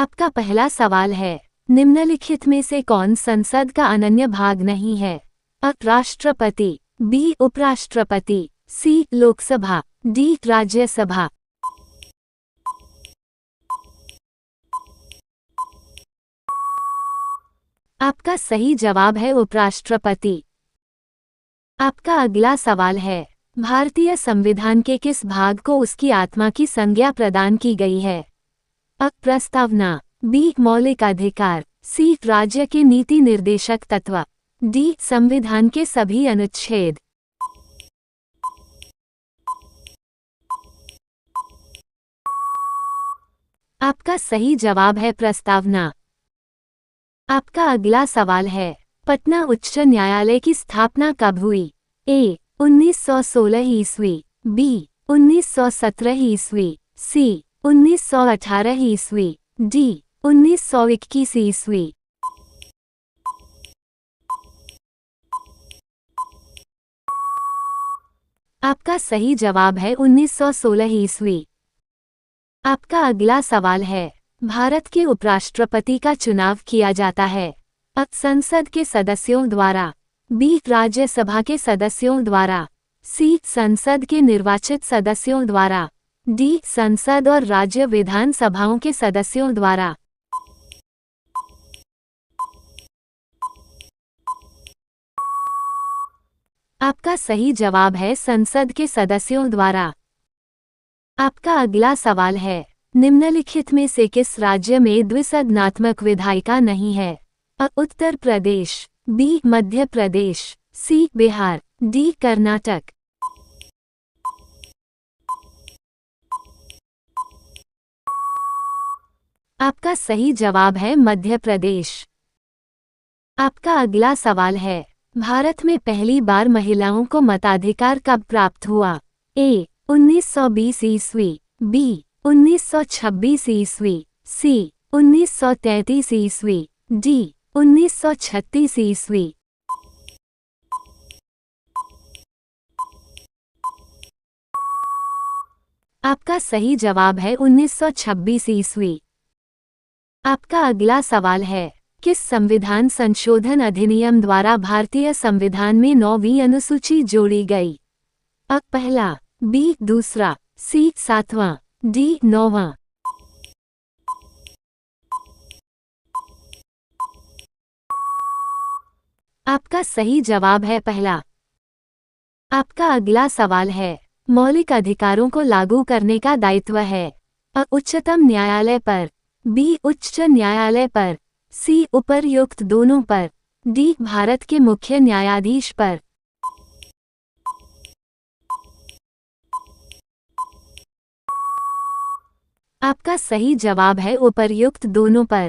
आपका पहला सवाल है, निम्नलिखित में से कौन संसद का अनन्य भाग नहीं है? अ. राष्ट्रपति, बी. उपराष्ट्रपति, सी. लोकसभा, डी. राज्यसभा। आपका सही जवाब है उपराष्ट्रपति। आपका अगला सवाल है, भारतीय संविधान के किस भाग को उसकी आत्मा की संज्ञा प्रदान की गई है? अ. प्रस्तावना, बी. मौलिक अधिकार, सी. राज्य के नीति निर्देशक तत्व, डी. संविधान के सभी अनुच्छेद। आपका सही जवाब है प्रस्तावना। आपका अगला सवाल है, पटना उच्च न्यायालय की स्थापना कब हुई? ए. 1916 ईस्वी, बी. 1917 ईस्वी, सी. 1918 ईस्वी, डी. 1921 ईस्वी। आपका सही जवाब है 1916 ईस्वी। आपका अगला सवाल है, भारत के उपराष्ट्रपति का चुनाव किया जाता है? अ. संसद के सदस्यों द्वारा, बी. राज्यसभा के सदस्यों द्वारा, सी. संसद के निर्वाचित सदस्यों द्वारा, डी. संसद और राज्य विधानसभाओं के सदस्यों द्वारा। आपका सही जवाब है संसद के सदस्यों द्वारा। आपका अगला सवाल है, निम्नलिखित में से किस राज्य में द्विसदनात्मक विधायिका नहीं है? अ. उत्तर प्रदेश, बी. मध्य प्रदेश, सी. बिहार, डी. कर्नाटक। आपका सही जवाब है मध्य प्रदेश। आपका अगला सवाल है, भारत में पहली बार महिलाओं को मताधिकार कब प्राप्त हुआ? ए. 1920 ईस्वी, बी. 1926 ईस्वी, सी. 1933 ईस्वी, डी. 1936 ईस्वी। आपका सही जवाब है 1926 ईस्वी। आपका अगला सवाल है, किस संविधान संशोधन अधिनियम द्वारा भारतीय संविधान में 9वीं अनुसूची जोड़ी गई? अ. पहला, बी. दूसरा, सी. 7वां, डी. 9वां। आपका सही जवाब है पहला। आपका अगला सवाल है, मौलिक अधिकारों को लागू करने का दायित्व है? अ. उच्चतम न्यायालय पर, बी. उच्च न्यायालय पर, सी. उपर्युक्त दोनों पर, डी. भारत के मुख्य न्यायाधीश पर। आपका सही जवाब है उपर्युक्त दोनों पर।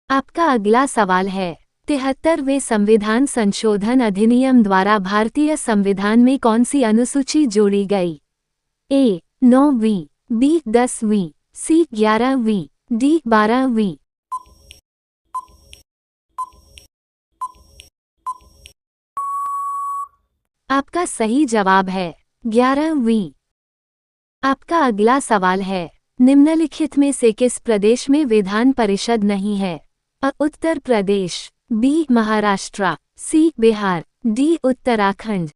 आपका अगला सवाल है, 73वें संविधान संशोधन अधिनियम द्वारा भारतीय संविधान में कौन सी अनुसूची जोड़ी गई? ए. 9वीं, बी. 10वीं, सी. 11वीं, डी. 12वीं। आपका सही जवाब है 11वीं। आपका अगला सवाल है, निम्नलिखित में से किस प्रदेश में विधान परिषद नहीं है? अ. उत्तर प्रदेश, बी. महाराष्ट्र, सी. बिहार, डी. उत्तराखंड।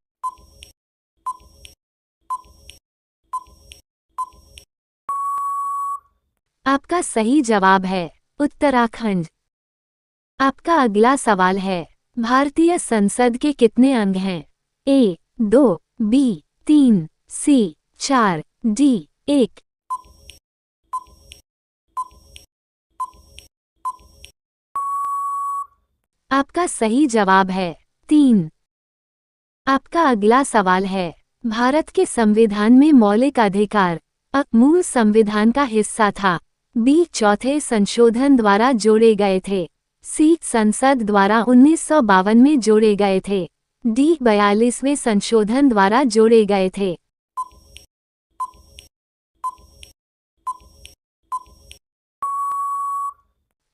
आपका सही जवाब है उत्तराखंड। आपका अगला सवाल है, भारतीय संसद के कितने अंग हैं? ए. 2, बी. 3, सी. 4, डी. 1। आपका सही जवाब है 3। आपका अगला सवाल है, भारत के संविधान में मौलिक अधिकार अ. मूल संविधान का हिस्सा था, बी. चौथे संशोधन द्वारा जोड़े गए थे, सी. संसद द्वारा 1952 में जोड़े गए थे, डी. 42वें संशोधन द्वारा जोड़े गए थे।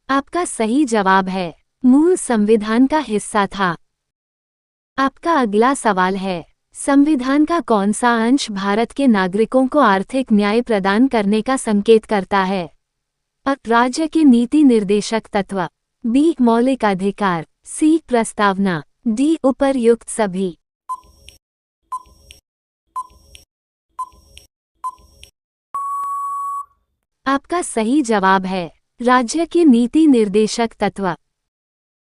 आपका सही जवाब है मूल संविधान का हिस्सा था। आपका अगला सवाल है, संविधान का कौन सा अंश भारत के नागरिकों को आर्थिक न्याय प्रदान करने का संकेत करता है? अ राज्य के नीति निर्देशक तत्व, बी मौलिक अधिकार, सी प्रस्तावना, डी उपर्युक्त सभी। आपका सही जवाब है राज्य के नीति निर्देशक तत्व।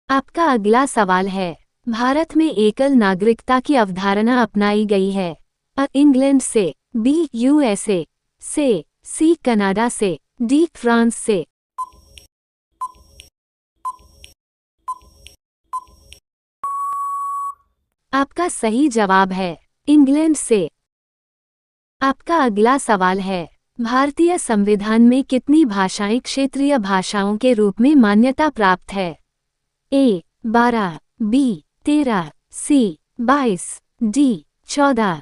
आपका अगला सवाल है, भारत में एकल नागरिकता की अवधारणा अपनाई गई है। अ इंग्लैंड से, बी यूएसए से, सी कनाडा से, डी फ्रांस से। आपका सही जवाब है इंग्लैंड से। आपका अगला सवाल है, भारतीय संविधान में कितनी भाषाएं क्षेत्रीय भाषाओं के रूप में मान्यता प्राप्त है? ए 12, बी 13, सी 22, डी 14।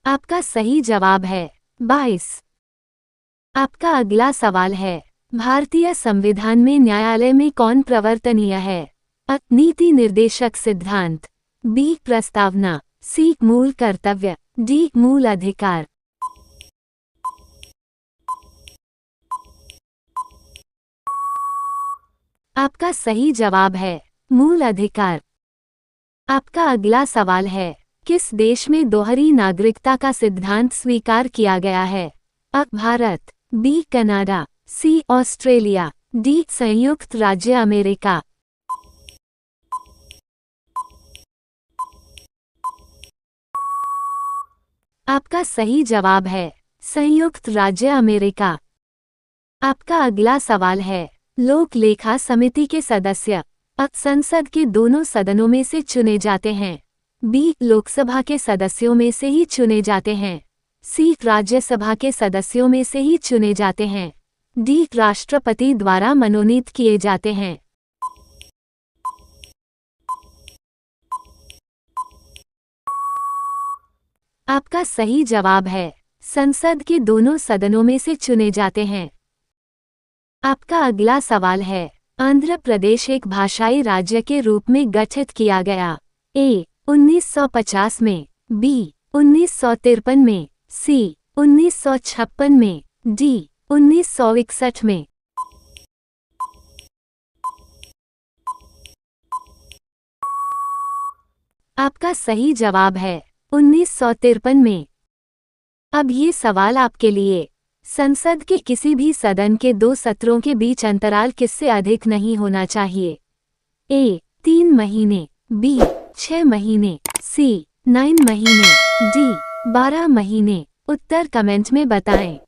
आपका सही जवाब है 22। आपका अगला सवाल है, भारतीय संविधान में न्यायालय में कौन प्रवर्तनीय है? अ नीति निर्देशक सिद्धांत, बी प्रस्तावना, सी मूल कर्तव्य, डी मूल अधिकार। आपका सही जवाब है मूल अधिकार। आपका अगला सवाल है, किस देश में दोहरी नागरिकता का सिद्धांत स्वीकार किया गया है? अ भारत, बी कनाडा, सी ऑस्ट्रेलिया, डी संयुक्त राज्य अमेरिका। आपका सही जवाब है संयुक्त राज्य अमेरिका। आपका अगला सवाल है, लोक लेखा समिति के सदस्य अ संसद के दोनों सदनों में से चुने जाते हैं, बी लोकसभा के सदस्यों में से ही चुने जाते हैं, सी राज्यसभा के सदस्यों में से ही चुने जाते हैं, डी राष्ट्रपति द्वारा मनोनीत किए जाते हैं। आपका सही जवाब है संसद के दोनों सदनों में से चुने जाते हैं। आपका अगला सवाल है, आंध्र प्रदेश एक भाषाई राज्य के रूप में गठित किया गया? ए 1950 में, बी 1953 में, सी 1956 में, डी 1961 में। आपका सही जवाब है 1953 में। अब ये सवाल आपके लिए, संसद के किसी भी सदन के 2 सत्रों के बीच अंतराल किससे अधिक नहीं होना चाहिए? ए 3 महीने, बी 6 महीने, सी 9 महीने, डी 12 महीने। उत्तर कमेंट में बताएं।